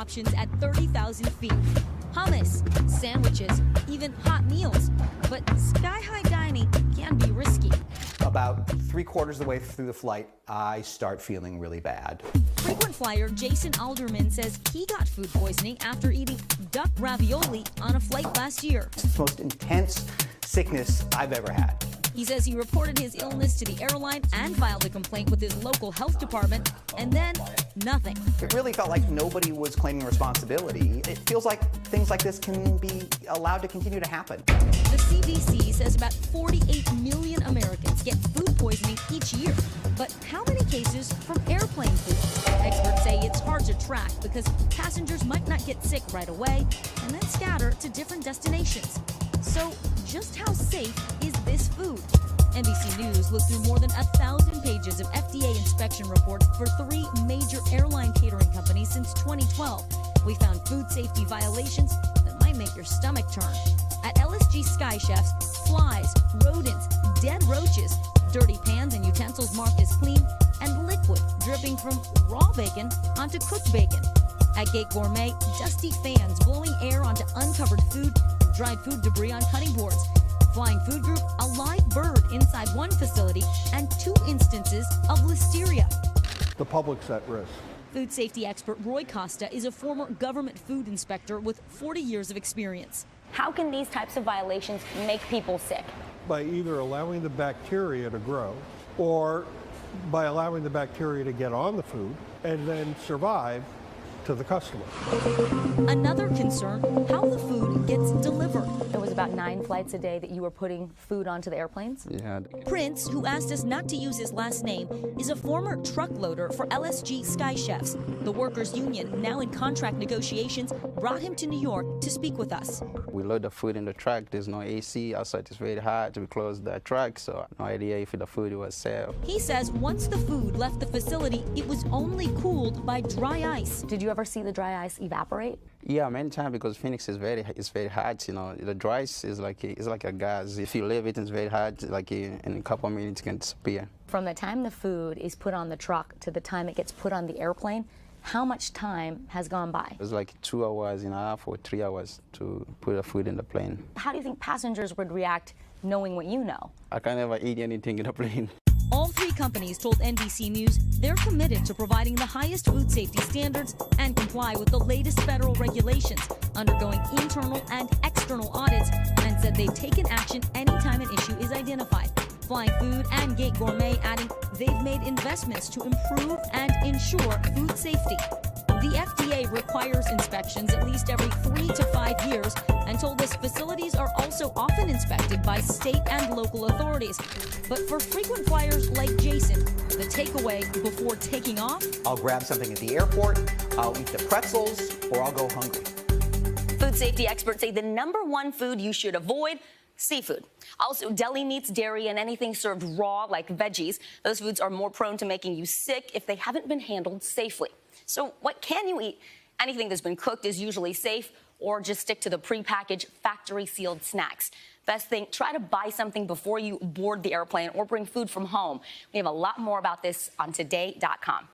options at 30,000 feet. Hummus, sandwiches, even hot meals. But sky-high dining can be risky. About 3/4 of the way through the flight, I start feeling really bad. Frequent flyer Jason Alderman says he got food poisoning after eating duck ravioli on a flight last year. It's the most intense sickness I've ever had. He says he reported his illness to the airline and filed a complaint with his local health department, and then nothing. It really felt like nobody was claiming responsibility. It feels like things like this can be allowed to continue to happen. The CDC says about 48 million Americans get food poisoning each year. But how many cases from airplane food? Experts say it's hard to track because passengers might not get sick right away and then scatter to different destinations. So just how safe is this food? NBC News looked through more than 1,000 pages of FDA inspection reports for 3 major airline catering companies since 2012. We found food safety violations that might make your stomach turn. At LSG Sky Chefs, flies, rodents, dead roaches, dirty pans and utensils marked as clean, and liquid dripping from raw bacon onto cooked bacon. At Gate Gourmet, dusty fans blowing air onto uncovered food, dried food debris on cutting boards. Flying Food Group, a live bird inside one facility, and 2 instances of listeria. The public's at risk. Food safety expert Roy Costa is a former government food inspector with 40 years of experience. How can these types of violations make people sick? By either allowing the bacteria to grow or by allowing the bacteria to get on the food and then survive to the customer. Another concern, how the food gets delivered. There was about 9 flights a day that you were putting food onto the airplanes? Yeah. Prince, who asked us not to use his last name, is a former truck loader for LSG Sky Chefs. The workers' union, now in contract negotiations, brought him to New York to speak with us. We load the food in the truck. There's no AC outside. It's very hot. We closed the truck, so no idea if the food was safe. He says once the food left the facility, it was only cooled by dry ice. Did you ever see the dry ice evaporate? Yeah, many times because Phoenix is very hot. You know, the dry ice is like a gas. If you leave it, it's very hot. Like in a couple of minutes, it can disappear. From the time the food is put on the truck to the time it gets put on the airplane, how much time has gone by? It was like 2.5 hours or 3 hours to put the food in the plane. How do you think passengers would react knowing what you know? I can't ever eat anything in the plane. All 3 companies told NBC News they're committed to providing the highest food safety standards and comply with the latest federal regulations, undergoing internal and external audits, and said they've taken action anytime an issue is identified. Flying Food and Gate Gourmet adding they've made investments to improve and ensure food safety. The FDA requires inspections at least every 3 to 5 years and told us facilities are also often inspected by state and local authorities. But for frequent flyers like Jason, the takeaway before taking off? I'll grab something at the airport, I'll eat the pretzels, or I'll go hungry. Food safety experts say the #1 food you should avoid: seafood. Also, deli meats, dairy, and anything served raw like veggies. Those foods are more prone to making you sick if they haven't been handled safely. So what can you eat? Anything that's been cooked is usually safe, or just stick to the prepackaged, factory-sealed snacks. Best thing, try to buy something before you board the airplane or bring food from home. We have a lot more about this on today.com.